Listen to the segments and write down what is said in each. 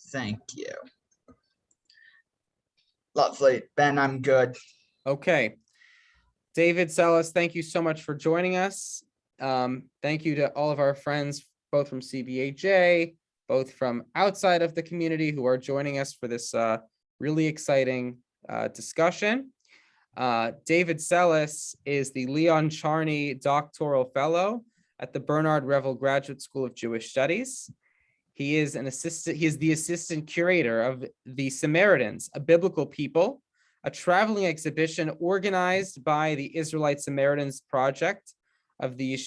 Thank you. Lovely. Ben, I'm good. Okay. David, Selis, thank you so much for joining us. Thank you to all of our friends, both from CBAJ, both from outside of the community who are joining us for this really exciting discussion. David Selis is the Leon Charney Doctoral Fellow at the Bernard Revel Graduate School of Jewish Studies. He is the assistant curator of The Samaritans, a Biblical People, a traveling exhibition organized by the Israelite Samaritans Project of the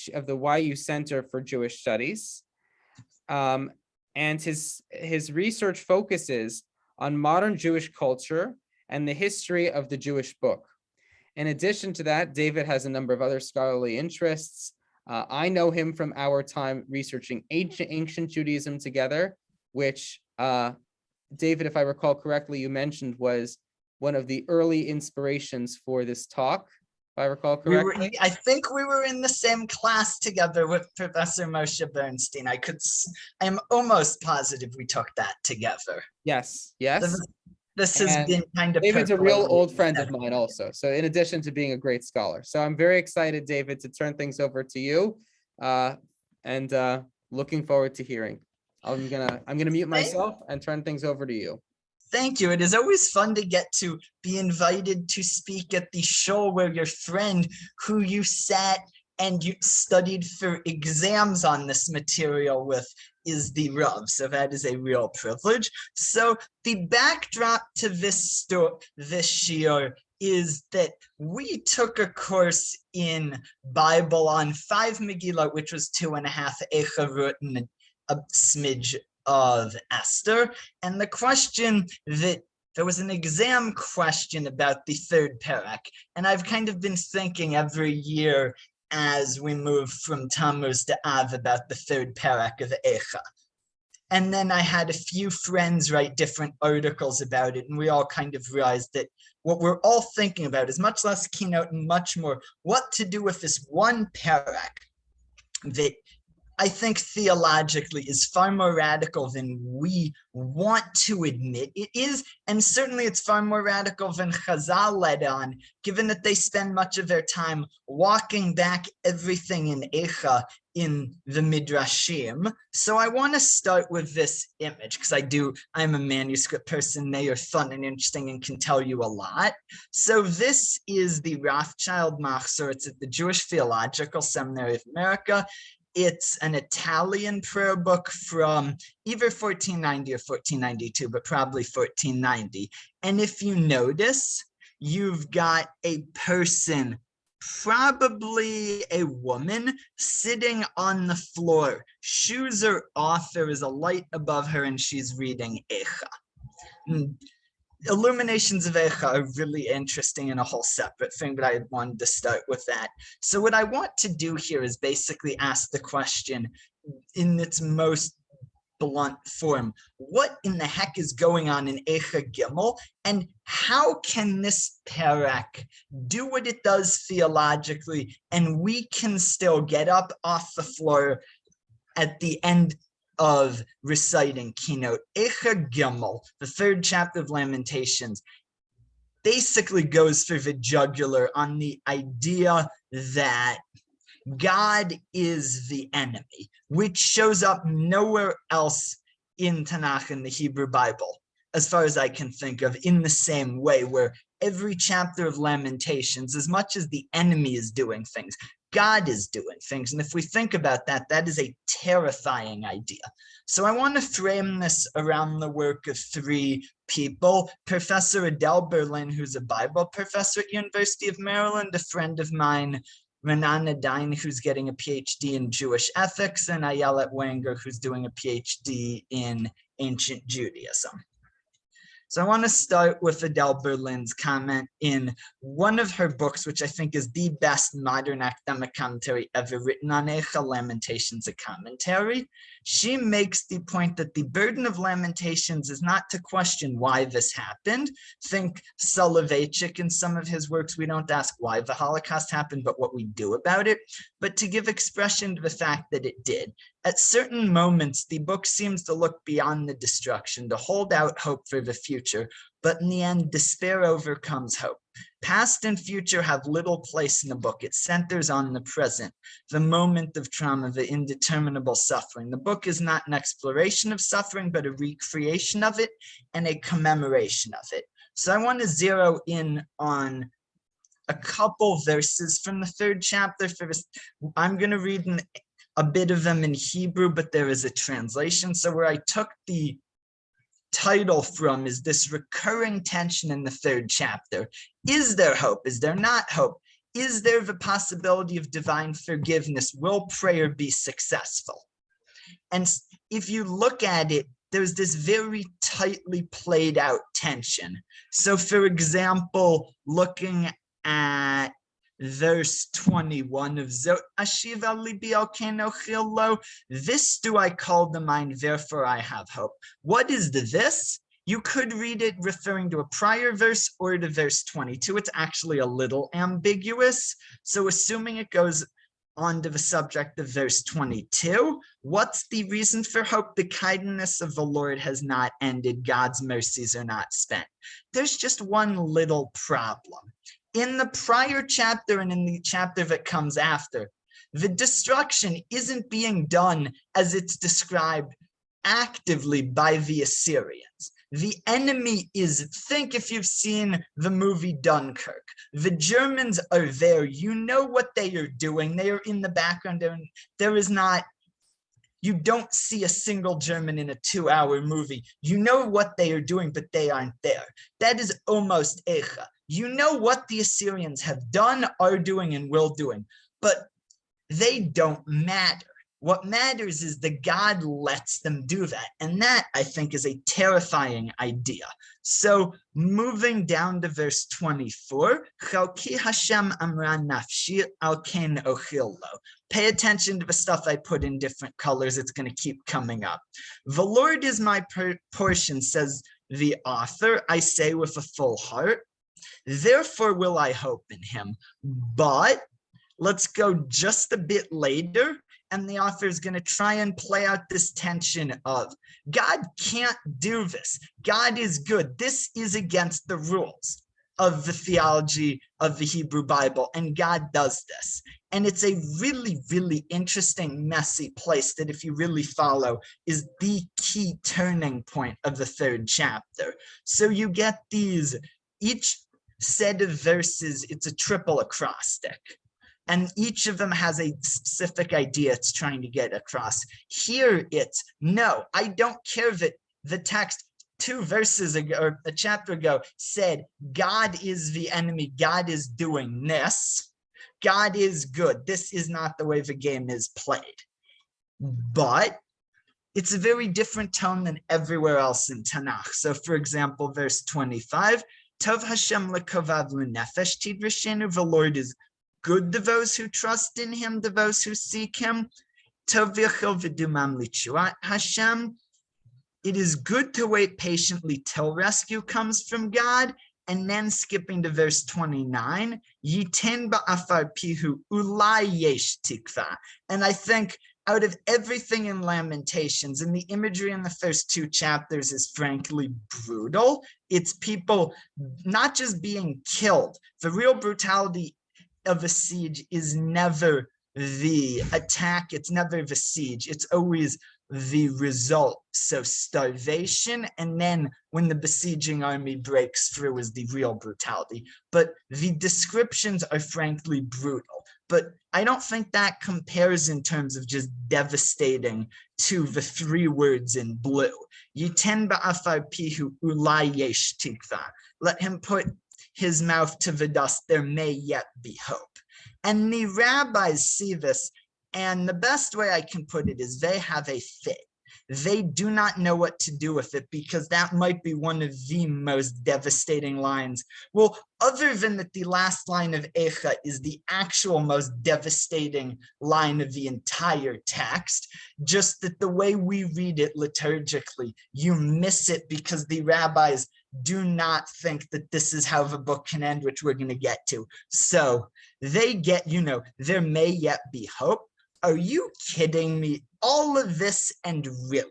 YU Center for Jewish Studies. And his research focuses on modern Jewish culture and the history of the Jewish book. In addition to that, David has a number of other scholarly interests. I know him from our time researching ancient Judaism together, which, David, if I recall correctly, you mentioned was one of the early inspirations for this talk, if I recall correctly. I think we were in the same class together with Professor Moshe Bernstein. I am almost positive we took that together. Yes. This has been kind of David's a real old friend of mine also. So in addition to being a great scholar. So I'm very excited, David, to turn things over to you and looking forward to hearing. I'm gonna mute myself and turn things over to you. Thank you. It is always fun to get to be invited to speak at the show where your friend who you sat and you studied for exams on this material with is the Rav. So that is a real privilege. So the backdrop to this shiur is that we took a course in Bible on 5 Megillah, which was 2.5 Echarut and a smidge of Esther. And the question that there was an exam question about the third parak. And I've kind of been thinking every year as we move from Tammuz to Av about the third parak of Echa. And then I had a few friends write different articles about it, and we all kind of realized that what we're all thinking about is much less keynote and much more what to do with this one parak that I think theologically is far more radical than we want to admit it is. And certainly it's far more radical than Chazal led on, given that they spend much of their time walking back everything in Echa in the Midrashim. So I want to start with this image because I'm a manuscript person. They are fun and interesting and can tell you a lot. So this is the Rothschild Machzor. It's at the Jewish Theological Seminary of America. It's an Italian prayer book from either 1490 or 1492, but probably 1490. And if you notice, you've got a person, probably a woman, sitting on the floor. Shoes are off, there is a light above her, and she's reading Echa. Illuminations of Echa are really interesting and a whole separate thing, but I wanted to start with that. So what I want to do here is basically ask the question in its most blunt form. What in the heck is going on in Echa Gimel, and how can this parak do what it does theologically, and we can still get up off the floor at the end of reciting keynote? Echa Gimel, the third chapter of Lamentations, basically goes for the jugular on the idea that God is the enemy, which shows up nowhere else in Tanakh in the Hebrew Bible, as far as I can think of, in the same way, where every chapter of Lamentations, as much as the enemy is doing things, God is doing things. And if we think about that, that is a terrifying idea. So I want to frame this around the work of three people. Professor Adele Berlin, who's a Bible professor at University of Maryland, a friend of mine, Renana Dine, who's getting a PhD in Jewish ethics, and Ayelet Wenger, who's doing a PhD in ancient Judaism. So I want to start with Adele Berlin's comment in one of her books, which I think is the best modern academic commentary ever written on Echa, Lamentations, a commentary. she makes the point that the burden of Lamentations is not to question why this happened. Think Soloveitchik in some of his works, we don't ask why the Holocaust happened, but what we do about it, but to give expression to the fact that it did. At certain moments, the book seems to look beyond the destruction, to hold out hope for the future, but in the end, despair overcomes hope. Past and future have little place in the book. It centers on the present, the moment of trauma, the indeterminable suffering. The book is not an exploration of suffering, but a recreation of it and a commemoration of it. So I want to zero in on a couple verses from the 3rd chapter. I'm going to read a bit of them in Hebrew, but there is a translation. So where I took the title from is this recurring tension in the 3rd chapter. Is there hope? Is there not hope? Is there the possibility of divine forgiveness? Will prayer be successful? And if you look at it, there's this very tightly played out tension. So for example, looking at verse 21 of Zot Ashiva Libi al Kenochilo, this do I call to mind, therefore I have hope. What is the this? You could read it referring to a prior verse or to verse 22. It's actually a little ambiguous. So assuming it goes on to the subject of verse 22, what's the reason for hope? The kindness of the Lord has not ended. God's mercies are not spent. There's just one little problem. In the prior chapter and in the chapter that comes after, the destruction isn't being done as it's described actively by the Assyrians. The enemy is, think if you've seen the movie Dunkirk, the Germans are there. You know what they are doing. They are in the background. There is not, you don't see a single German in a 2-hour movie. You know what they are doing, but they aren't there. That is almost Echa. You know what the Assyrians have done, are doing, and will doing, but they don't matter. What matters is that God lets them do that. And that, I think, is a terrifying idea. So moving down to verse 24, Chalki Hashem amra nafshi al ken ochillo. Pay attention to the stuff I put in different colors. It's going to keep coming up. The Lord is my portion, says the author. I say with a full heart. Therefore will I hope in him. But let's go just a bit later, and the author is going to try and play out this tension of God can't do this. God is good. This is against the rules of the theology of the Hebrew Bible, and God does this. And it's a really, really interesting, messy place that, if you really follow, is the key turning point of the 3rd chapter. So you get these, each set of verses, it's a triple acrostic. And each of them has a specific idea it's trying to get across. Here it's, no, I don't care that the text 2 verses ago, or a chapter ago, said God is the enemy, God is doing this, God is good. This is not the way the game is played. But it's a very different tone than everywhere else in Tanakh. So for example, verse 25, Tov Hashem lekovav l'nefesh tidrashenu, the Lord is good to those who trust in him, to those who seek him. Tov v'chil v'dumam l'tshuat Hashem. It is good to wait patiently till rescue comes from God. And then skipping to verse 29, Yiten ba'afar pihu ulai yesh tikva. And I think out of everything in Lamentations, and the imagery in the first 2 chapters is frankly brutal. It's people not just being killed. The real brutality of a siege is never the attack. It's never the siege. It's always the result. So starvation, and then when the besieging army breaks through is the real brutality. But the descriptions are frankly brutal. But I don't think that compares in terms of just devastating to the 3 words in blue. Yiten ba'afar pihu ulai yesh tikva. Let him put his mouth to the dust, there may yet be hope. And the rabbis see this, and the best way I can put it is they have a fit. they do not know what to do with it, because that might be one of the most devastating lines. Well, other than that, the last line of Echa is the actual most devastating line of the entire text, just that the way we read it liturgically, you miss it because the rabbis do not think that this is how the book can end, which we're going to get to. So they get, there may yet be hope. Are you kidding me? All of this and really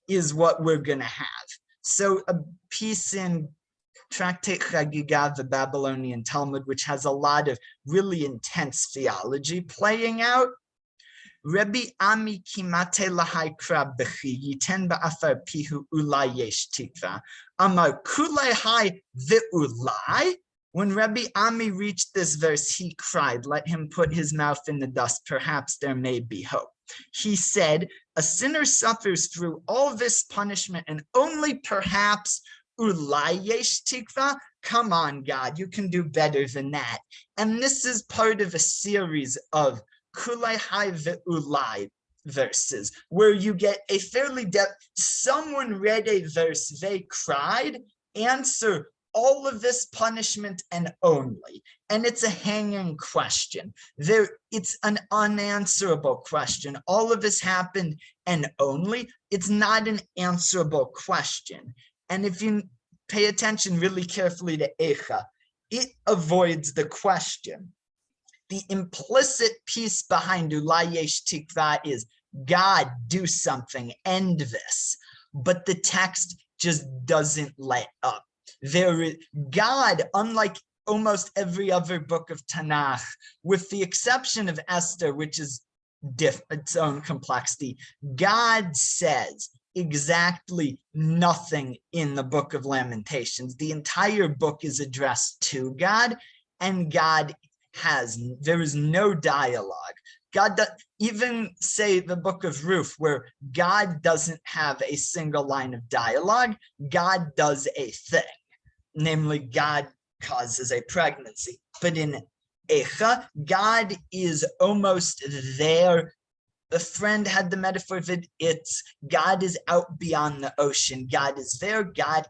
is what we're going to have. So a piece in Tractate Chagiga, the Babylonian Talmud, which has a lot of really intense theology playing out. Rabbi Ami kimate lahai krab b'chi yiten ba'afar pihu ulai yesh tikva. Amar kulei hai ve'ulai. When Rabbi Ami reached this verse, he cried, let him put his mouth in the dust, perhaps there may be hope. He said, a sinner suffers through all this punishment and only perhaps ulai yesh tikva. Come on, God, you can do better than that. And this is part of a series of kulei hai ve'ulai verses, where you get a fairly someone read a verse, they cried, answer all of this punishment and only. And it's a hanging question. It's an unanswerable question. All of this happened and only. It's not an answerable question. And if you pay attention really carefully to Echa, it avoids the question. The implicit piece behind Ulai Yesh Tikva is, God, do something, end this. But the text just doesn't let up. God, unlike almost every other book of Tanakh, with the exception of Esther, which is its own complexity, God says exactly nothing in the book of Lamentations. The entire book is addressed to God, and there is no dialogue. God, even say the book of Ruth, where God doesn't have a single line of dialogue, God does a thing. Namely, God causes a pregnancy. But in Echa, God is almost there. A friend had the metaphor of it. It's God is out beyond the ocean. God is there. God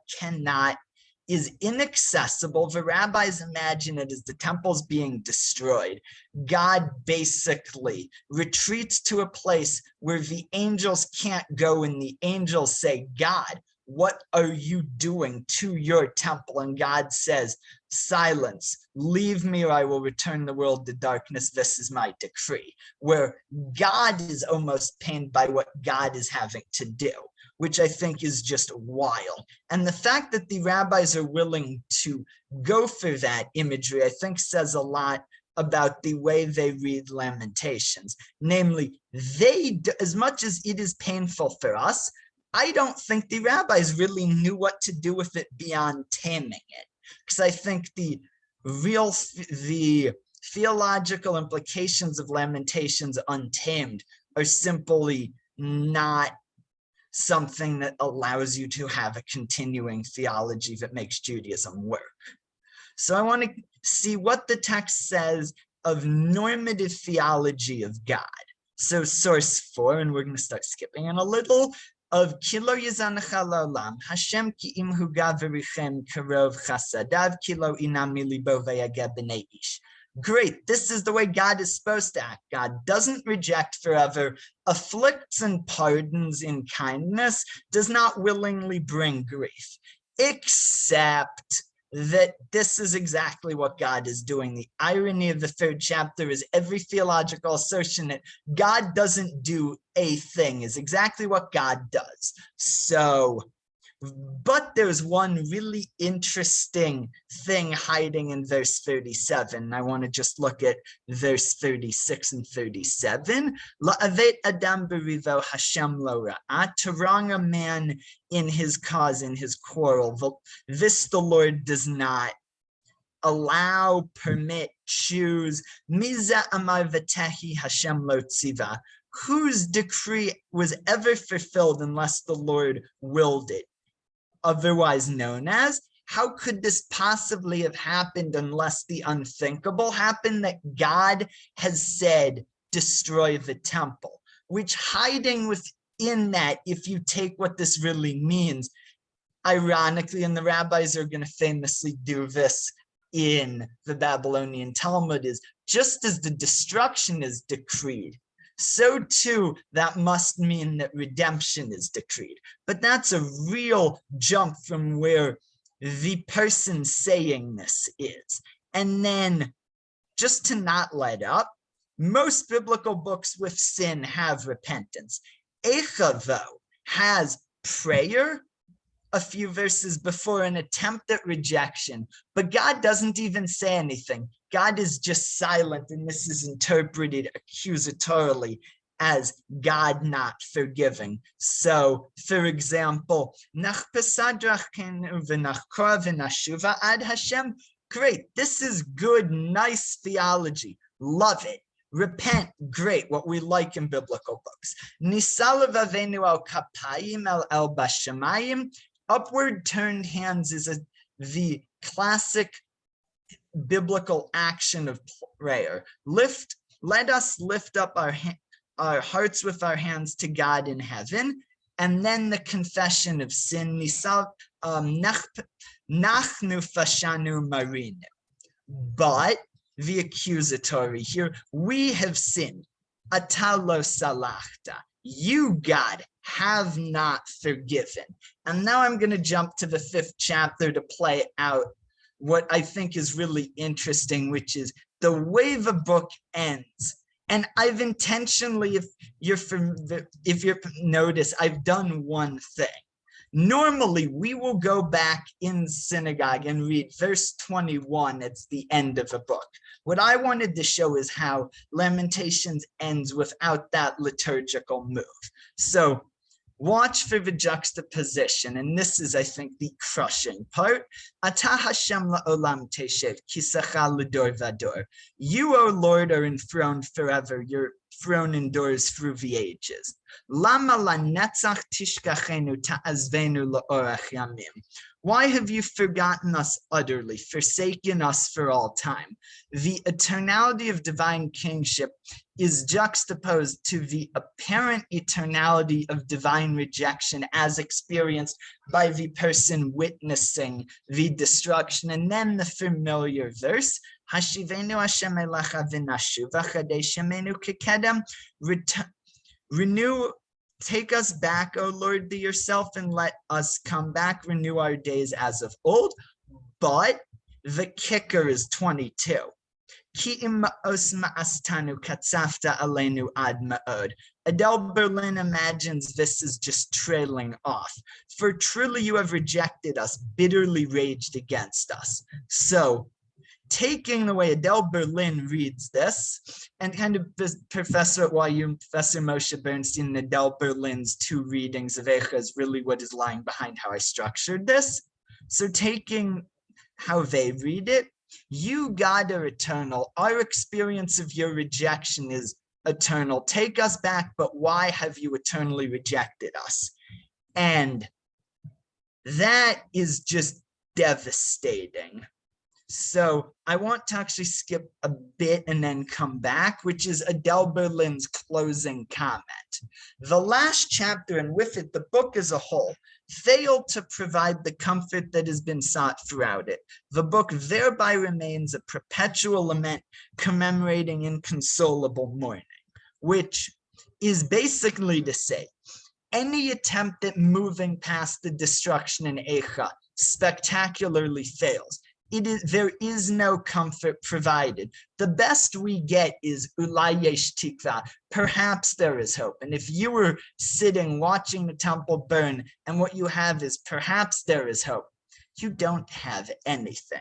is inaccessible. The rabbis imagine it as the temple's being destroyed. God basically retreats to a place where the angels can't go, and the angels say, God, what are you doing to your temple? And God says, silence, leave me or I will return the world to darkness. This is my decree. Where God is almost pained by what God is having to do, which I think is just wild. And the fact that the rabbis are willing to go for that imagery, I think says a lot about the way they read Lamentations. Namely, as much as it is painful for us, I don't think the rabbis really knew what to do with it beyond taming it. Because I think the theological implications of Lamentations untamed are simply not something that allows you to have a continuing theology that makes Judaism work. So I want to see what the text says of normative theology of God. So source 4, and we're going to start skipping in a little, of Kilo Yizanacha La'olam, Hashem ki imhu gaverichem karov chasadav, Kilo inami libo vayageh b'nei ish. Great, this is the way God is supposed to act. God doesn't reject forever, afflicts and pardons in kindness, does not willingly bring grief, except that this is exactly what God is doing. The irony of the 3rd chapter is every theological assertion that God doesn't do a thing is exactly what God does. So, but there's one really interesting thing hiding in verse 37. I want to just look at verse 36 and 37. La'avet adam berivo Hashem lo ra'ah, to wrong a man in his cause, in his quarrel. This the Lord does not allow, permit, choose. Miza amar v'tehi Hashem lo tziva. Whose decree was ever fulfilled unless the Lord willed it? Otherwise known as, how could this possibly have happened unless the unthinkable happened, that God has said, destroy the temple, which hiding in that, if you take what this really means, ironically, and the rabbis are going to famously do this in the Babylonian Talmud, is just as the destruction is decreed, so too that must mean that redemption is decreed. But that's a real jump from where the person saying this is. And then, just to not let up, most biblical books with sin have repentance. Eicha, though, has prayer a few verses before, an attempt at rejection, but God doesn't even say anything. God is just silent, and this is interpreted accusatorily as God not forgiving. So, for example, great, this is good, nice theology, love it. Repent, great, what we like in biblical books. Upward turned hands is the classic biblical action of prayer. Let us lift up our hearts with our hands to God in heaven, and then the confession of sin. But the accusatory here, we have sinned. Atalo salachta. You, God, have not forgiven. And now I'm going to jump to the 5th chapter to play out what I think is really interesting, which is the way the book ends. And I've intentionally, if you're notice, I've done one thing. Normally, we will go back in synagogue and read verse 21. It's the end of a book. What I wanted to show is how Lamentations ends without that liturgical move. So watch for the juxtaposition, and this is, I think, the crushing part. Ata Hashem la'olam teshev, kisacha l'dor vador. You, O Lord, are enthroned forever. Your throne endures through the ages. Lama lanetzach tishkachenu ta'azvenu la'orach yamim. Why have you forgotten us utterly, forsaken us for all time? The eternality of divine kingship is juxtaposed to the apparent eternality of divine rejection as experienced by the person witnessing the destruction. And then the familiar verse, Hashivenu Hashem elecha v'nashuva chadeshemenu kekedem, renew, take us back, O Lord, to yourself, and let us come back, renew our days as of old. But the kicker is 22. Adele Berlin imagines this is just trailing off. For truly you have rejected us, bitterly raged against us. So, taking the way Adele Berlin reads this, and kind of Professor at YU, Professor Moshe Bernstein, and Adele Berlin's 2 readings of Eicha is really what is lying behind how I structured this. So taking how they read it, you, God, are eternal. Our experience of your rejection is eternal. Take us back, but why have you eternally rejected us? And that is just devastating. So I want to actually skip a bit and then come back, which is Adele Berlin's closing comment. The last chapter, and with it the book as a whole, failed to provide the comfort that has been sought throughout it. The book thereby remains a perpetual lament commemorating inconsolable mourning, which is basically to say, any attempt at moving past the destruction in Eicha spectacularly fails. There is no comfort provided. The best we get is ulai yesh tikva. Perhaps there is hope. And if you were sitting watching the temple burn and what you have is perhaps there is hope, you don't have anything.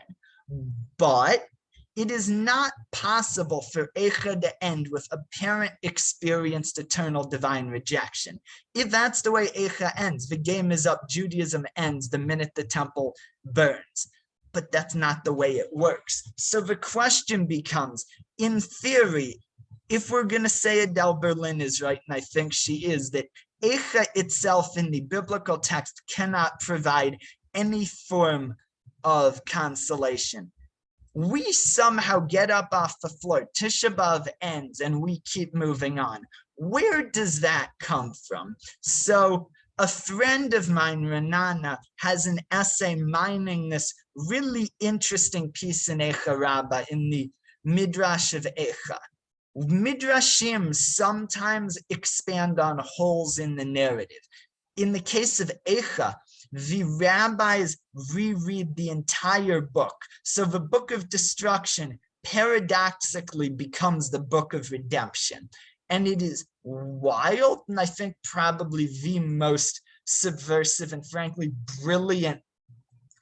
But it is not possible for Eicha to end with apparent experienced eternal divine rejection. If that's the way Eicha ends, the game is up. Judaism ends the minute the temple burns. But that's not the way it works. So the question becomes, in theory, if we're going to say Adele Berlin is right, and I think she is, that Eicha itself in the biblical text cannot provide any form of consolation. We somehow get up off the floor, Tisha B'Av ends, and we keep moving on. where does that come from? So a friend of mine, Renana, has an essay mining this really interesting piece in Eicha Rabbah in the Midrash of Eicha. Midrashim sometimes expand on holes in the narrative. In the case of Eicha, the rabbis reread the entire book. So the book of destruction paradoxically becomes the book of redemption. And it is wild, and I think probably the most subversive and frankly brilliant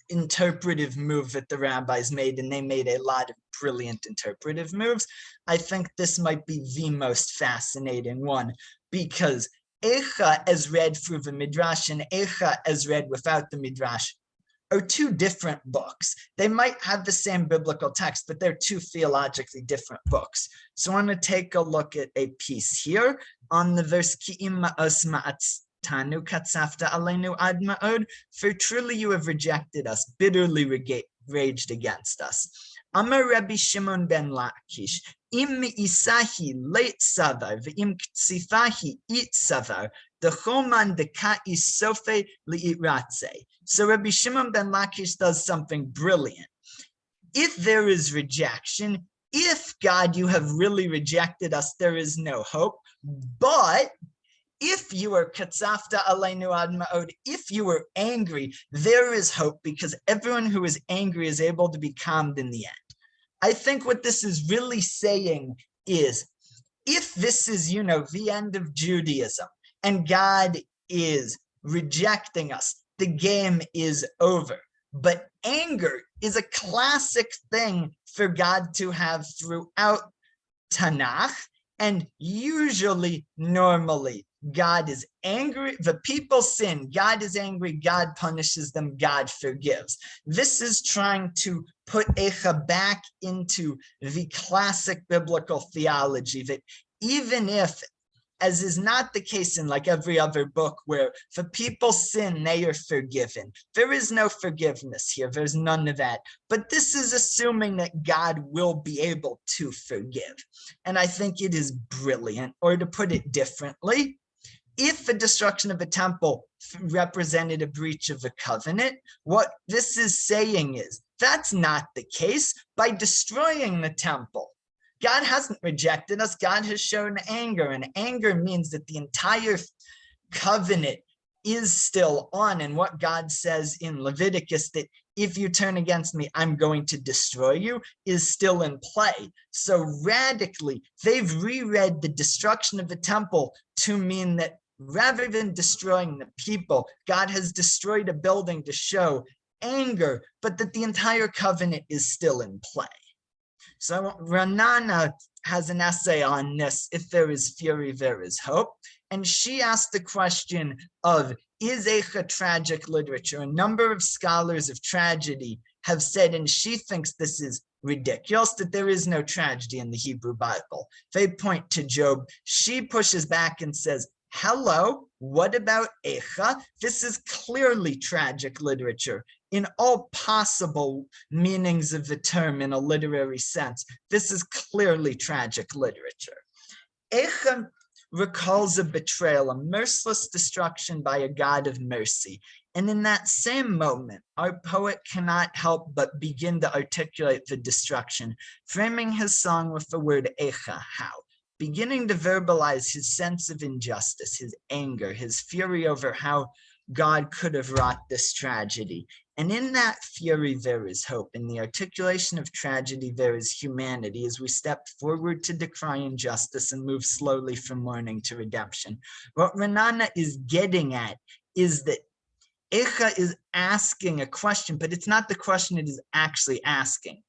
interpretive move that the rabbis made, and they made a lot of brilliant interpretive moves. I think this might be the most fascinating one, because Eicha as read through the Midrash and Eicha as read without the Midrash are two different books. They might have the same biblical text, but they're two theologically different books. So I want to take a look at a piece here on the verse Ki'im ma'os ma'atztanu katzafta aleinu ad ma'od, for truly you have rejected us, bitterly raged against us. Amar Rabbi Shimon ben Lakish, im isahi late savar, v'im ksifahi it savar, the choman deka is sofe li'itratze. So Rabbi Shimon ben Lakish does something brilliant. If there is rejection, if God, you have really rejected us, there is no hope. But if you are katzafta aleinu ad ma'od, if you are angry, there is hope, because everyone who is angry is able to be calmed in the end. I think what this is really saying is, if this is, the end of Judaism and God is rejecting us, the game is over. But anger is a classic thing for God to have throughout Tanakh, and usually, normally, God is angry, the people sin, God is angry, God punishes them, God forgives. This is trying to put Eicha back into the classic biblical theology, that even if, as is not the case in like every other book, where if people sin, they are forgiven. There is no forgiveness here, there's none of that. But this is assuming that God will be able to forgive. And I think it is brilliant, or to put it differently, if the destruction of a temple represented a breach of the covenant, what this is saying is, that's not the case. By destroying the temple, God hasn't rejected us, God has shown anger, and anger means that the entire covenant is still on. And what God says in Leviticus, that if you turn against me, I'm going to destroy you, is still in play. So radically, they've reread the destruction of the temple to mean that rather than destroying the people, God has destroyed a building to show anger, but that the entire covenant is still in play. So Renana has an essay on this, if there is fury, there is hope. And she asked the question of, is Eicha tragic literature? A number of scholars of tragedy have said, and she thinks this is ridiculous, that there is no tragedy in the Hebrew Bible. They point to Job. She pushes back and says, hello, what about Eicha? This is clearly tragic literature in all possible meanings of the term in a literary sense. This is clearly tragic literature. Eicha recalls a betrayal, a merciless destruction by a God of mercy. And in that same moment, our poet cannot help but begin to articulate the destruction, framing his song with the word Eicha, how? Beginning to verbalize his sense of injustice, his anger, his fury over how God could have wrought this tragedy. And in that fury, there is hope. In the articulation of tragedy, there is humanity as we step forward to decry injustice and move slowly from mourning to redemption. What Renana is getting at is that Eicha is asking a question, but it's not the question it is actually asking.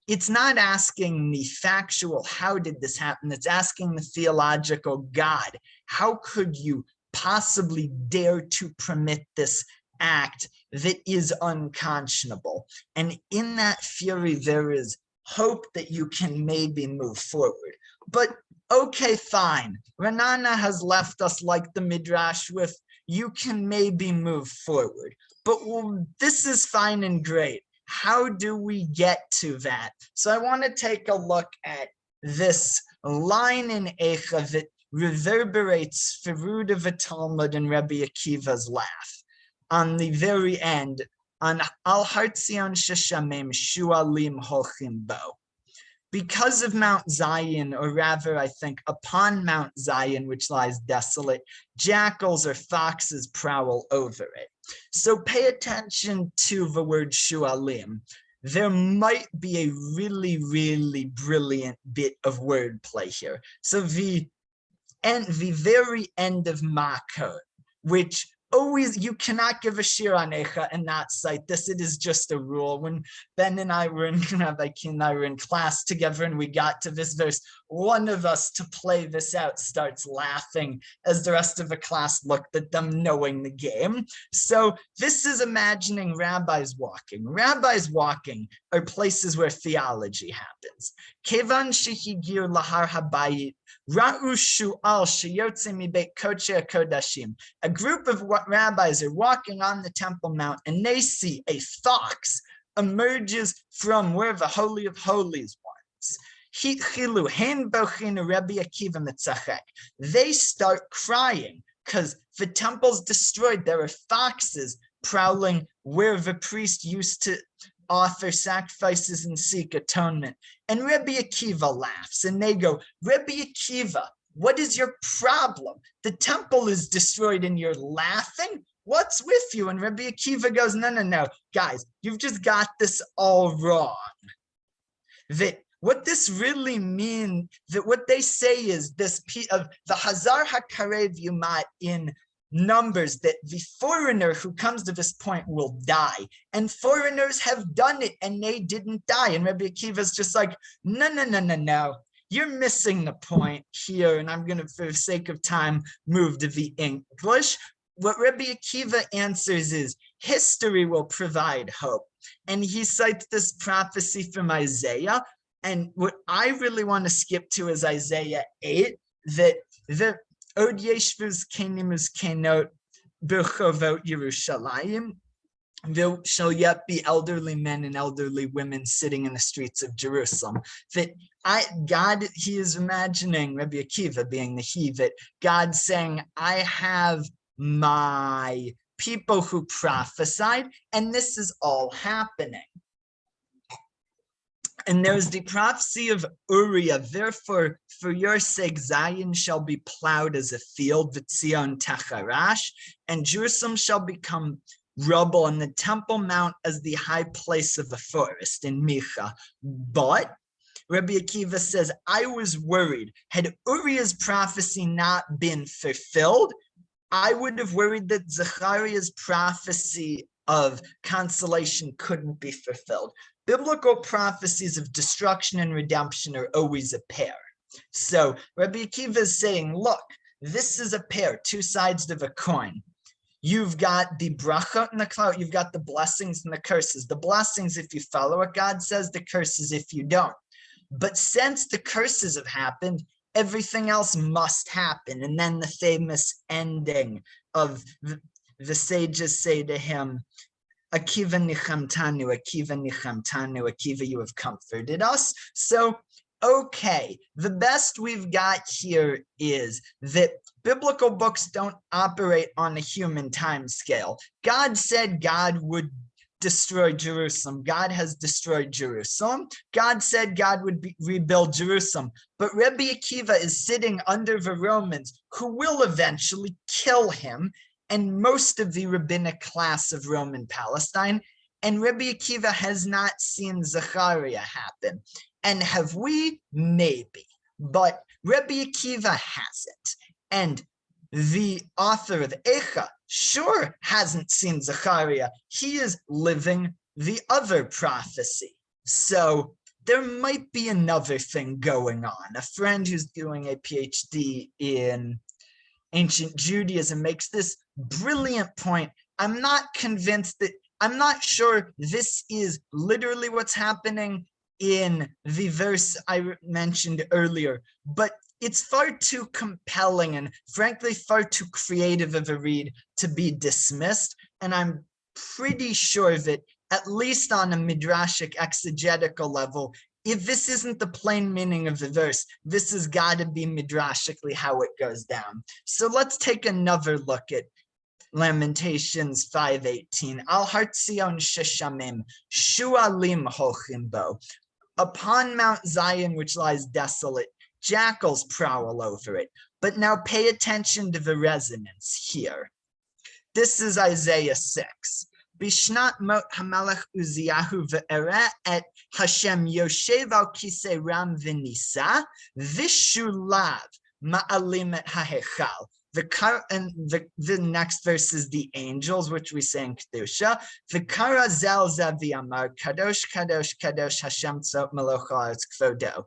It's not asking the factual, how did this happen? It's asking the theological, God, how could you possibly dare to permit this act that is unconscionable? And in that fury, there is hope that you can maybe move forward. But okay, fine. Renana has left us like the Midrash with, you can maybe move forward. But this is fine and great. How do we get to that? So I want to take a look at this line in Eicha that reverberates through the Talmud and Rabbi Akiva's laugh. On the very end, on Al Hartzion Sheshamim Shualim Hochim Bo. Because of Mount Zion, or rather, I think, upon Mount Zion, which lies desolate, jackals or foxes prowl over it. So pay attention to the word Shualim. There might be a really, really brilliant bit of wordplay here. So the very end of Makot, which always, you cannot give a shir on Eicha and not cite this. It is just a rule. When Ben and I were in, Rabbi Keen and I were in class together and we got to this verse, one of us to play this out starts laughing as the rest of the class looked at them knowing the game. So this is imagining rabbis walking. Rabbis walking are places where theology happens. Kevan shehigir lahar habayit. A group of rabbis are walking on the Temple Mount and they see a fox emerges from where the Holy of Holies was. They start crying because the temple's destroyed. There are foxes prowling where the priest used to offer sacrifices and seek atonement. And Rabbi Akiva laughs and they go, Rabbi Akiva, what is your problem? The temple is destroyed and you're laughing? What's with you? And Rabbi Akiva goes, no, guys, you've just got this all wrong. That what this really means, that what they say is this of the Hazar HaKarev Yumat in Numbers, that the foreigner who comes to this point will die, and foreigners have done it and they didn't die. And Rabbi Akiva's just like, no, you're missing the point here. And I'm going to, for the sake of time, move to the English. What Rabbi Akiva answers is history will provide hope. And he cites this prophecy from Isaiah. And what I really want to skip to is Isaiah 8, that the Od Yeshvus Kenimus Kenot Birchovot Yerushalayim. There shall yet be elderly men and elderly women sitting in the streets of Jerusalem. That God, he is imagining, Rabbi Akiva being the he, that God saying, I have my people who prophesied, and this is all happening. And there's the prophecy of Uriah, therefore, for your sake, Zion shall be plowed as a field, V'tzion Tacharash, and Jerusalem shall become rubble, and the Temple Mount as the high place of the forest in Micha. But Rabbi Akiva says, I was worried. Had Uriah's prophecy not been fulfilled, I would have worried that Zechariah's prophecy of consolation couldn't be fulfilled. Biblical prophecies of destruction and redemption are always a pair. So Rabbi Akiva is saying, look, this is a pair, two sides of a coin. You've got the bracha and the cloud, you've got the blessings and the curses. The blessings if you follow what God says, the curses if you don't. But since the curses have happened, everything else must happen. And then the famous ending of the sages say to him, Akiva nichamtanu, Akiva nichamtanu, Akiva, you have comforted us. So, okay, the best we've got here is that biblical books don't operate on a human time scale. God said God would destroy Jerusalem. God has destroyed Jerusalem. God said God would rebuild Jerusalem. But Rabbi Akiva is sitting under the Romans who will eventually kill him and most of the rabbinic class of Roman Palestine. And Rabbi Akiva has not seen Zechariah happen. And have we? Maybe. But Rabbi Akiva hasn't. And the author of Eicha sure hasn't seen Zechariah. He is living the other prophecy. So there might be another thing going on. A friend who's doing a PhD in ancient Judaism makes this brilliant point. I'm not convinced that, I'm not sure this is literally what's happening in the verse I mentioned earlier, but it's far too compelling and frankly far too creative of a read to be dismissed. And I'm pretty sure that at least on a midrashic exegetical level, if this isn't the plain meaning of the verse, this has got to be midrashically how it goes down. So let's take another look at Lamentations 5:18. Al Hartzion Sheshamim, Shualim Hochimbo. Upon Mount Zion, which lies desolate, jackals prowl over it. But now pay attention to the resonance here. This is Isaiah 6. Bishnat mot hamalach Uziyahu ve'era et Hashem yoshev al kisei ram v'nisa v'shulav ma'alim et ha'hechal. The next verse is the angels, which we say in Kedusha. V'kara zel zavi amar kadosh kadosh kadosh Hashem tzot meloch haaretz kvodo.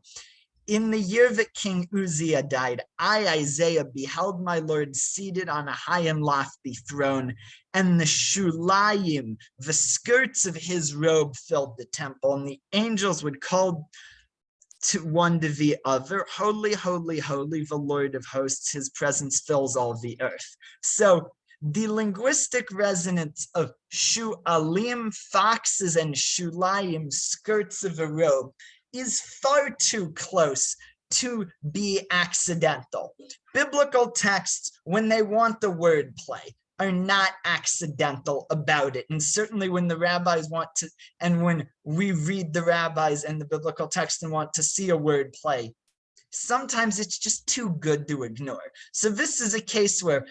In the year that King Uzziah died, I, Isaiah, beheld my Lord seated on a high and lofty throne, and the shulayim, the skirts of his robe, filled the temple, and the angels would call to one to the other, holy, holy, holy, the Lord of hosts, his presence fills all the earth. So the linguistic resonance of shu'alim, foxes, and shulayim, skirts of a robe, is far too close to be accidental. Biblical texts, when they want the word play, are not accidental about it. And certainly when the rabbis want to, and when we read the rabbis and the biblical text and want to see a word play, sometimes it's just too good to ignore. So this is a case where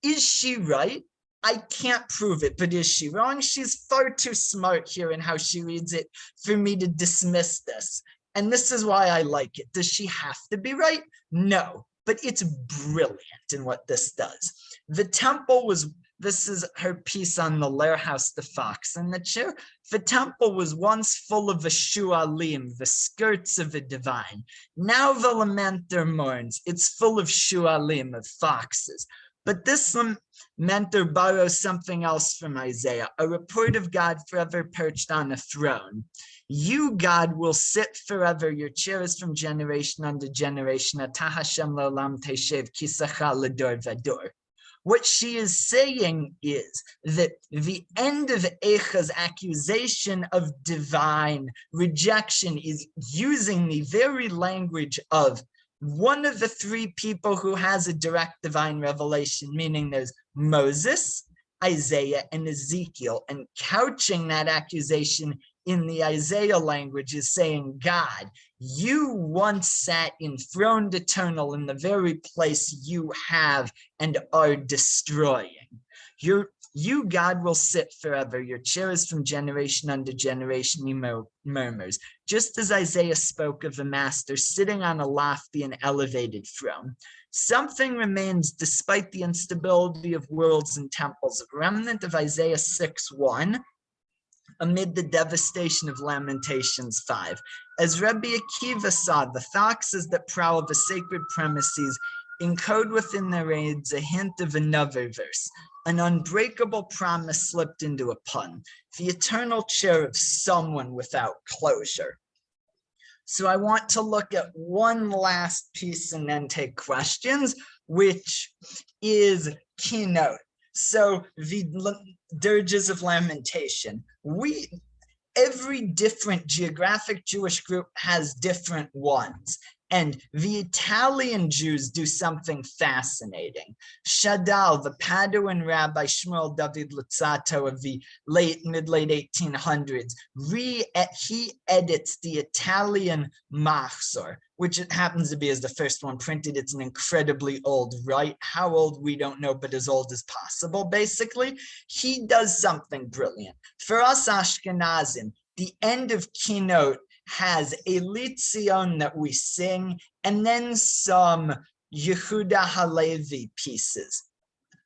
is she right? I can't prove it, but is she wrong? She's far too smart here in how she reads it for me to dismiss this. And this is why I like it. Does she have to be right? No, but it's brilliant in what this does. The temple was, this is her piece on the lair house, the fox and the chair. The temple was once full of the shualim, the skirts of the divine. Now the lamenter mourns. It's full of shualim, of foxes. But this lamenter borrows something else from Isaiah, a report of God forever perched on a throne. You, God, will sit forever. Your chair is from generation unto generation. Atah Hashem le'olam teshev kisacha l'dor v'dor. What she is saying is that the end of Echa's accusation of divine rejection is using the very language of one of the three people who has a direct divine revelation, meaning there's Moses, Isaiah, and Ezekiel, and couching that accusation in the Isaiah language is saying, God, you once sat enthroned eternal in the very place you have and are destroying. You, God, will sit forever. Your chair is from generation unto generation, he murmurs. Just as Isaiah spoke of the master sitting on a lofty and elevated throne, something remains despite the instability of worlds and temples, a remnant of Isaiah 6:1, amid the devastation of Lamentations 5. As Rabbi Akiva saw, the foxes that prowl the sacred premises encode within their raids a hint of another verse. An unbreakable promise slipped into a pun, the eternal chair of someone without closure. So I want to look at one last piece and then take questions, which is keynote. So the dirges of lamentation. Every different geographic Jewish group has different ones. And the Italian Jews do something fascinating. Shadal, the Paduan Rabbi Shmuel David Luzzatto of the mid-late 1800s, he edits the Italian Machzor, which it happens to be as the first one printed. It's an incredibly old rite. How old, we don't know, but as old as possible, basically. He does something brilliant. For us Ashkenazim, the end of keynote has a Litzion that we sing, and then some Yehuda Halevi pieces.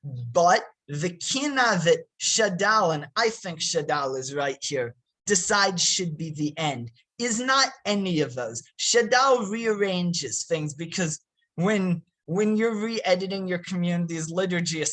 But the kina that Shadal, and I think Shadal is right here, decides should be the end, is not any of those. Shadal rearranges things because when you're re-editing your community's liturgy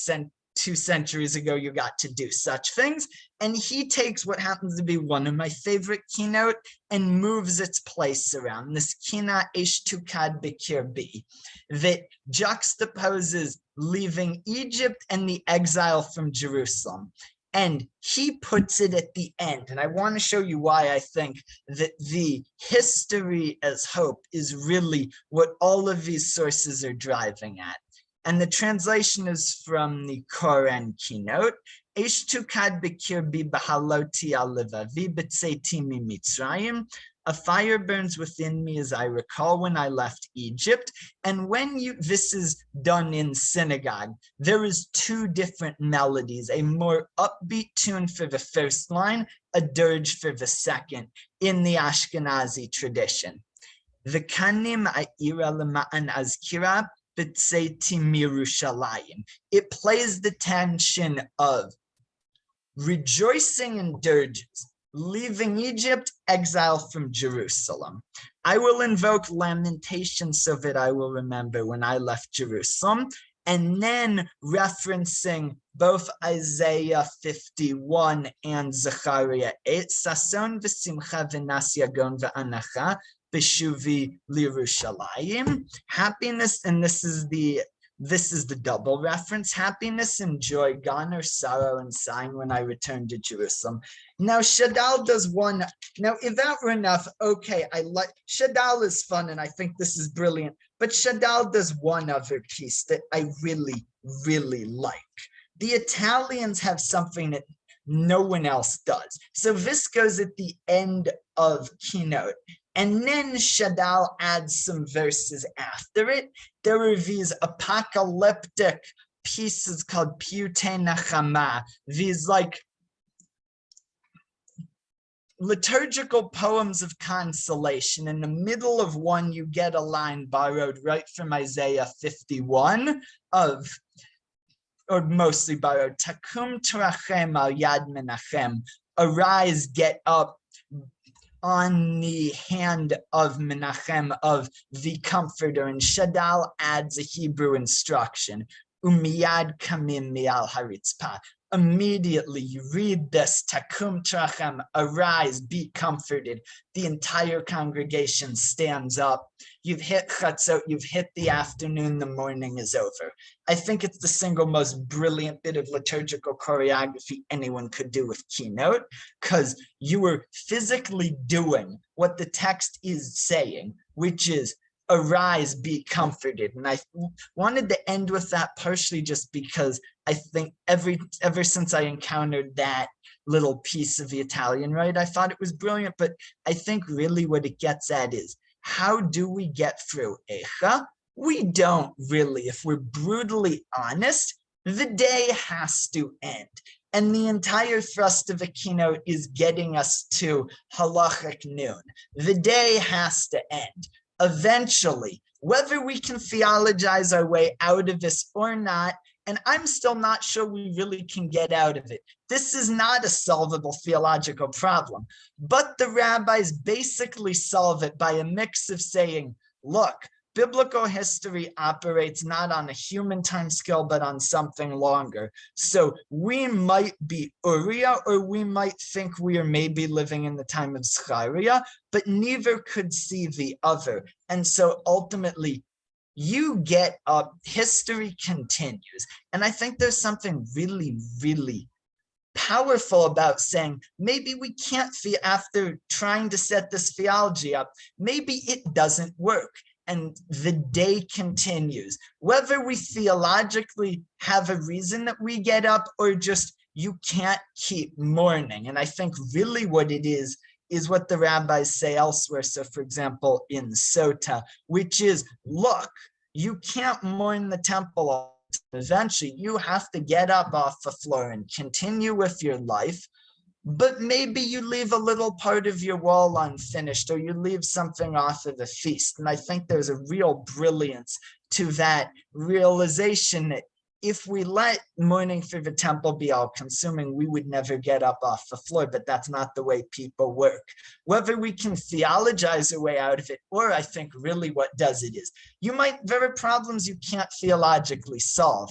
2 centuries ago, you got to do such things. And he takes what happens to be one of my favorite keynote and moves its place around. This kina Eshtukad Bekirbi that juxtaposes leaving Egypt and the exile from Jerusalem. And he puts it at the end. And I want to show you why I think that the history as hope is really what all of these sources are driving at. And the translation is from the Koran keynote. Eshtukad bikirbi bahaloti alivavi b'tseiti mimitzrayim. A fire burns within me as I recall when I left Egypt. And when this is done in synagogue, there is two different melodies, a more upbeat tune for the first line, a dirge for the second, in the Ashkenazi tradition. V'kanim a'ira lema'an azkira b'tseiti mirushalayim. It plays the tension of rejoicing and dirges, leaving Egypt, exile from Jerusalem. I will invoke lamentation so that I will remember when I left Jerusalem, and then referencing both Isaiah 51 and Zechariah 8, Sason v'simcha v'nas yagon v'anacha b'shuvi l'Yerushalayim. Happiness, and this is the double reference, happiness and joy, gone are sorrow and sighing when I return to Jerusalem. Now, Shadal does one. Now, if that were enough, okay, I like, Shadal is fun, and I think this is brilliant, but Shadal does one other piece that I really, really like. The Italians have something that no one else does. So this goes at the end of keynote. And then Shadal adds some verses after it. There are these apocalyptic pieces called Piyutei Nachama, these like liturgical poems of consolation. In the middle of one, you get a line borrowed right from Isaiah 51 or mostly borrowed, Takum Terachem al Yad Menachem, arise, get up, on the hand of Menachem, of the Comforter. And Shadal adds a Hebrew instruction, Umiyad kamim mi'al haritzpah. Immediately you read this, Takum Trachem, arise, be comforted. The entire congregation stands up. You've hit Chatzot, you've hit the afternoon, the morning is over. I think it's the single most brilliant bit of liturgical choreography anyone could do with keynote, because you were physically doing what the text is saying, which is arise, be comforted. And I wanted to end with that partially just because I think ever since I encountered that little piece of the Italian, right, I thought it was brilliant, but I think really what it gets at is, how do we get through Eicha? We don't really. If we're brutally honest, the day has to end. And the entire thrust of the keynote is getting us to halachic noon. The day has to end. Eventually, whether we can theologize our way out of this or not, and I'm still not sure we really can get out of it. This is not a solvable theological problem, but the rabbis basically solve it by a mix of saying, look, biblical history operates not on a human time scale, but on something longer. So we might be Uriah, or we might think we are maybe living in the time of Zechariah, but neither could see the other. And so ultimately, you get up, history continues. And I think there's something really, really powerful about saying, maybe we can't, after trying to set this theology up, maybe it doesn't work. And the day continues. Whether we theologically have a reason that we get up, or just you can't keep mourning. And I think really what it is what the rabbis say elsewhere. So for example, in Sota, which is, look, you can't mourn the temple. Eventually, you have to get up off the floor and continue with your life. But maybe you leave a little part of your wall unfinished, or you leave something off of the feast. And I think there's a real brilliance to that realization that if we let mourning for the temple be all consuming, we would never get up off the floor, but that's not the way people work. Whether we can theologize our way out of it, or I think really what does it is, there are problems you can't theologically solve.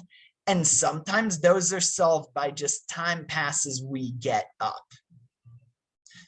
And sometimes those are solved by just time passes, we get up.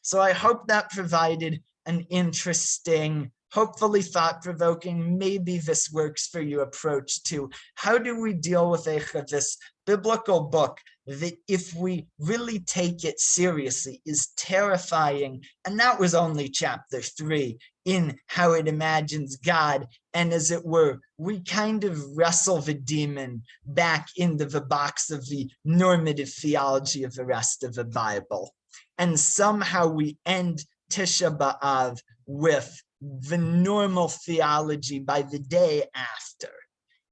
So I hope that provided an interesting, hopefully thought-provoking, maybe this works for you approach to how do we deal with Eicha, this biblical book that if we really take it seriously is terrifying. And that was only chapter 3 in how it imagines God. And as it were, we kind of wrestle the demon back into the box of the normative theology of the rest of the Bible. And somehow we end Tisha B'Av with the normal theology by the day after.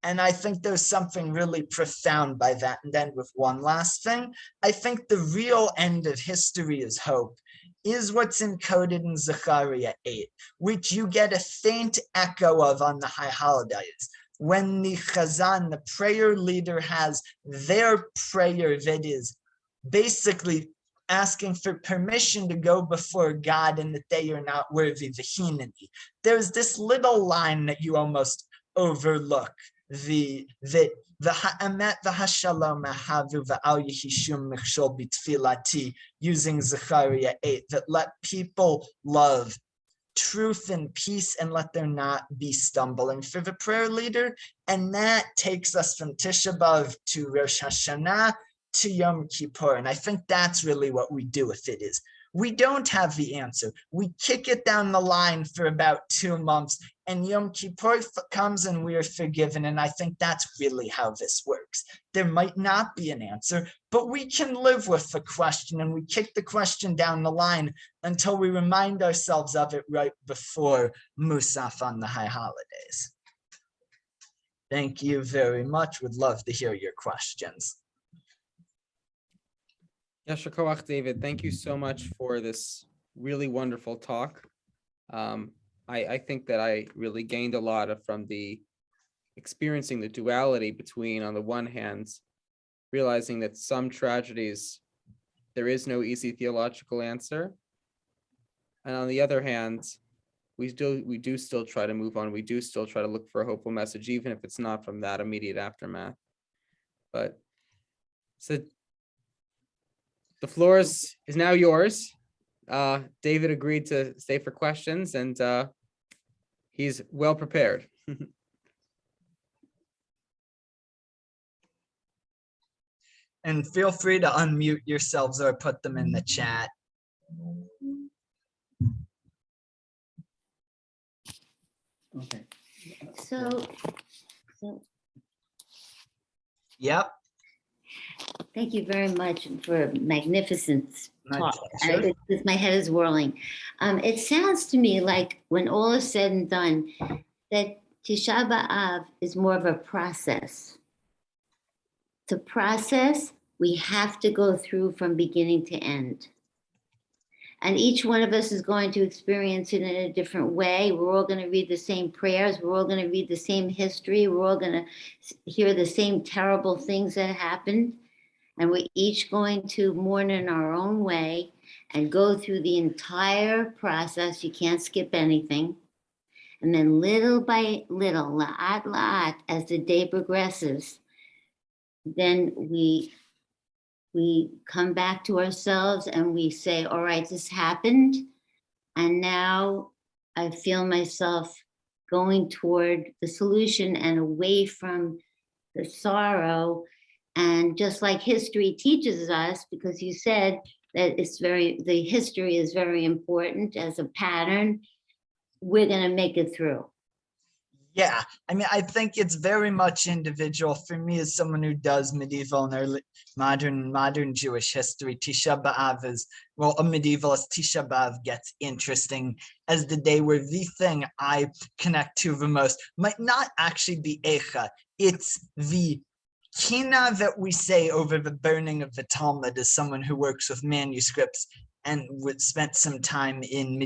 And I think there's something really profound by that. And then with one last thing, I think the real end of history is hope is what's encoded in Zechariah 8, which you get a faint echo of on the high holidays. When the Chazan, the prayer leader, has their prayer that is basically asking for permission to go before God and that they are not worthy, the Hineni. There's this little line that you almost overlook, the ha'emet v'hashalom ahavu v'al yehishum michshol b'tfilati, using Zechariah 8, that let people love truth and peace and let there not be stumbling for the prayer leader. And that takes us from Tisha B'Av to Rosh Hashanah to Yom Kippur. And I think that's really what we do if it is. We don't have the answer. We kick it down the line for about 2 months, and Yom Kippur comes and we are forgiven. And I think that's really how this works. There might not be an answer, but we can live with the question, and we kick the question down the line until we remind ourselves of it right before Musaf on the high holidays. Thank you very much. Would love to hear your questions. Yasher Koach, David, thank you so much for this really wonderful talk. I think that I really gained a lot from the experiencing the duality between, on the one hand, realizing that some tragedies, there is no easy theological answer. And on the other hand, we do still try to move on. We do still try to look for a hopeful message, even if it's not from that immediate aftermath. But so the floor is now yours. David agreed to stay for questions, and he's well prepared. And feel free to unmute yourselves or put them in the chat. Okay. So Yep. thank you very much for a magnificent My talk. pleasure. My head is whirling. It sounds to me like when all is said and done, that Tisha B'Av is more of a process. To process, we have to go through from beginning to end. And each one of us is going to experience it in a different way. We're all going to read the same prayers. We're all going to read the same history. We're all going to hear the same terrible things that happened. And we're each going to mourn in our own way and go through the entire process. You can't skip anything. And then little by little, la'at la'at, as the day progresses, then we come back to ourselves and we say, all right, this happened. And now I feel myself going toward the solution and away from the sorrow. And just like history teaches us, because you said that the history is very important as a pattern, we're going to make it through. Yeah, I mean, I think it's very much individual. For me, as someone who does medieval and early modern Jewish history, Tisha B'Av is, well, a medievalist, Tisha B'Av gets interesting as the day where the thing I connect to the most might not actually be Eicha. It's the kina that we say over the burning of the Talmud as someone who works with manuscripts and spent some time in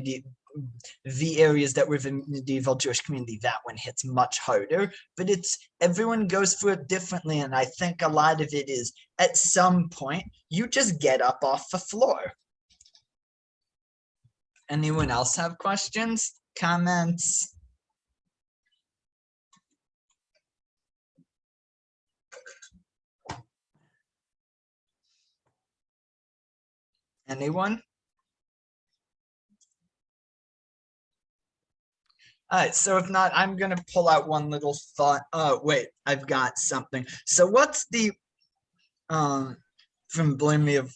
the areas that were the medieval Jewish community. That one hits much harder, but everyone goes through it differently. And I think a lot of it is at some point, you just get up off the floor. Anyone else have questions, comments? Anyone? All right, so if not, I'm going to pull out one little thought. Oh, wait, I've got something. So what's the from Bloomy of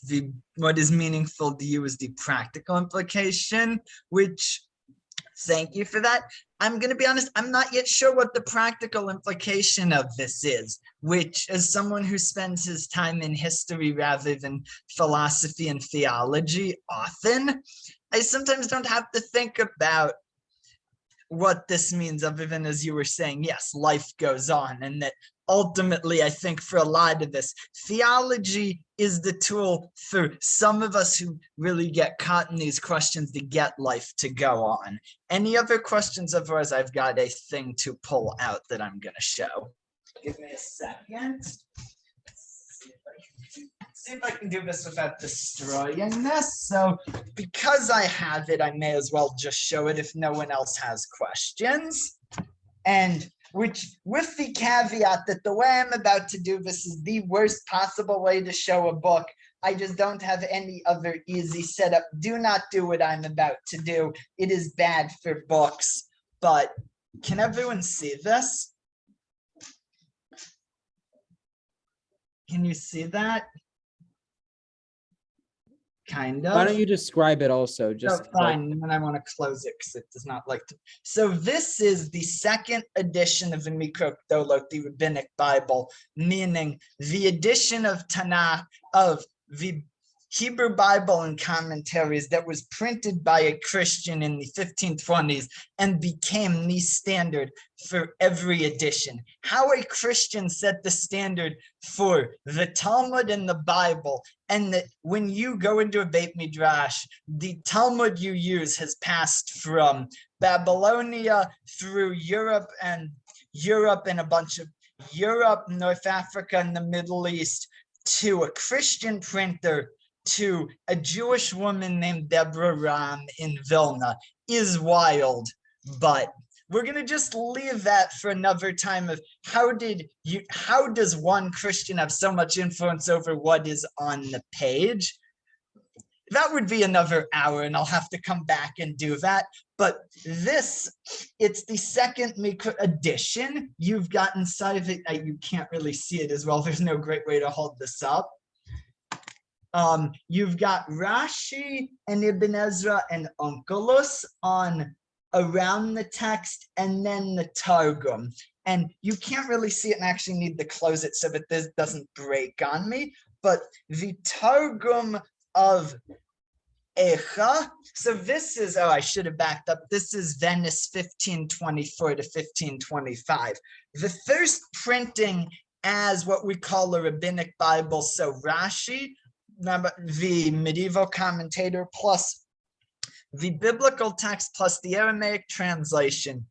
what is meaningful to you is the practical implication, which thank you for that. I'm going to be honest, I'm not yet sure what the practical implication of this is, which as someone who spends his time in history rather than philosophy and theology often, I sometimes don't have to think about what this means other than, as you were saying, yes, life goes on, and that ultimately, I think for a lot of this, theology is the tool for some of us who really get caught in these questions to get life to go on. Any other questions? Otherwise, I've got a thing to pull out that I'm going to show. Give me a second. See if I can do this without destroying this. So because I have it, I may as well just show it if no one else has questions. And which, with the caveat that the way I'm about to do this is the worst possible way to show a book. I just don't have any other easy setup. Do not do what I'm about to do. It is bad for books. But can everyone see this? Can you see that? Kind of. Why don't you describe it also? Just fine, and then I want to close it because it does not like to. So this is the second edition of the Mikro Gdolot, the Rabbinic Bible, meaning the edition of Tanakh, of the Hebrew Bible and commentaries that was printed by a Christian in the 1520s and became the standard for every edition. How a Christian set the standard for the Talmud and the Bible, and that when you go into a Beit Midrash, the Talmud you use has passed from Babylonia through Europe and a bunch of Europe, North Africa, and the Middle East to a Christian printer to a Jewish woman named Deborah Ram in Vilna is wild, but we're going to just leave that for another time of how does one Christian have so much influence over what is on the page? That would be another hour, and I'll have to come back and do that. But this, it's the second Mikra edition. You've got inside of it, you can't really see it as well. There's no great way to hold this up. You've got Rashi and Ibn Ezra and Onkelos on around the text, and then the Targum. And you can't really see it and actually need to close it so that this doesn't break on me. But the Targum of Echa, so this is, I should have backed up. This is Venice 1524 to 1525. The first printing as what we call a rabbinic Bible, so Rashi, the medieval commentator, plus the biblical text, plus the Aramaic translation,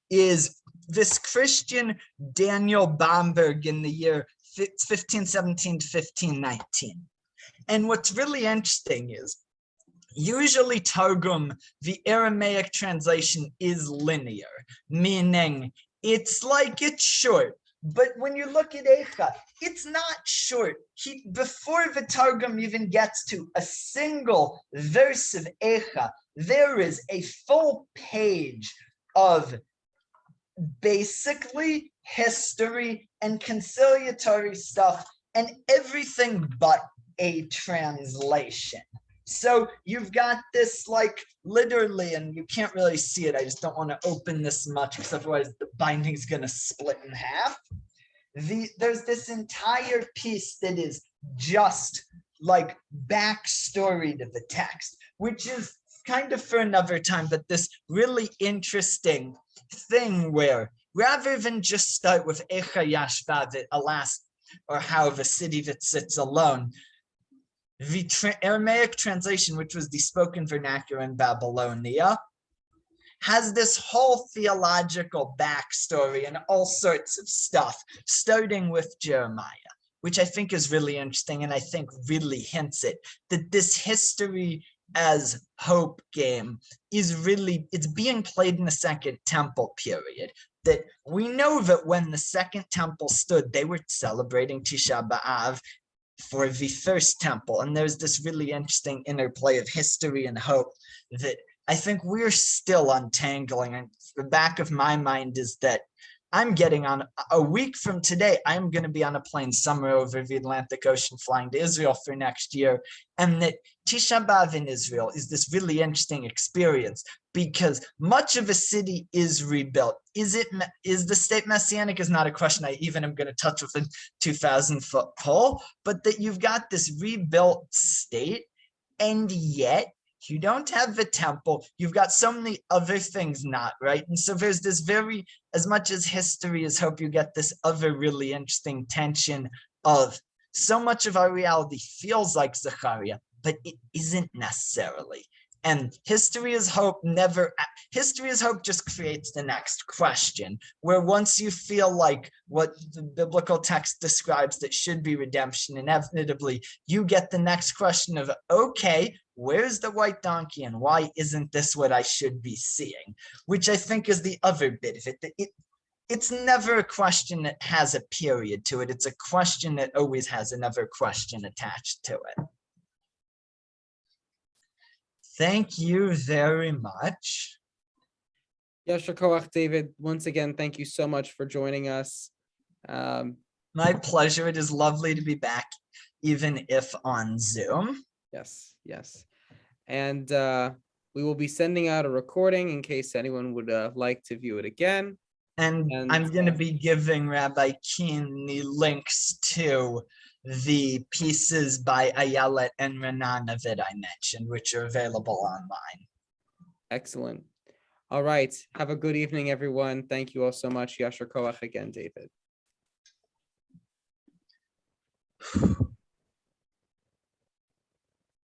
is this Christian Daniel Bomberg in the year 1517 to 1519. And what's really interesting is, usually Targum, the Aramaic translation, is linear, meaning it's short. But when you look at Echa, it's not short. Before the Targum even gets to a single verse of Echa, there is a full page of basically history and conciliatory stuff and everything but a translation. So you've got this literally, and you can't really see it. I just don't want to open this much because otherwise the binding's going to split in half. There's this entire piece that is just backstory to the text, which is kind of for another time, but this really interesting thing where rather than just start with Echa Yashva, alas, or how the city that sits alone, the Aramaic translation, which was the spoken vernacular in Babylonia, has this whole theological backstory and all sorts of stuff, starting with Jeremiah, which I think is really interesting, and I think really hints it, that this history as hope game is really, it's being played in the Second Temple period. That we know that when the Second Temple stood, they were celebrating Tisha B'Av for the First Temple. And there's this really interesting interplay of history and hope that I think we're still untangling. And the back of my mind is that I'm getting on a week from today. I'm going to be on a plane somewhere over the Atlantic Ocean flying to Israel for next year. And that Tisha B'Av in Israel is this really interesting experience because much of a city is rebuilt. Is the state messianic is not a question I even am going to touch with a 2,000-foot pole, but that you've got this rebuilt state, and yet you don't have the temple. You've got so many other things not, right? And so there's this very, as much as history is hope, you get this other really interesting tension of so much of our reality feels like Zechariah, but it isn't necessarily. And history is hope just creates the next question, where once you feel like what the biblical text describes that should be redemption, inevitably, you get the next question of, okay, where's the white donkey and why isn't this what I should be seeing? Which I think is the other bit of it. It's never a question that has a period to it. It's a question that always has another question attached to it. Thank you very much. Yasher Koach, David, once again, thank you so much for joining us. My pleasure. It is lovely to be back, even if on Zoom. Yes, yes. And we will be sending out a recording in case anyone would like to view it again. And I'm going to be giving Rabbi Keen the links to the pieces by Ayelet and Renana that I mentioned, which are available online. Excellent. All right. Have a good evening, everyone. Thank you all so much. Yasher Koach again, David.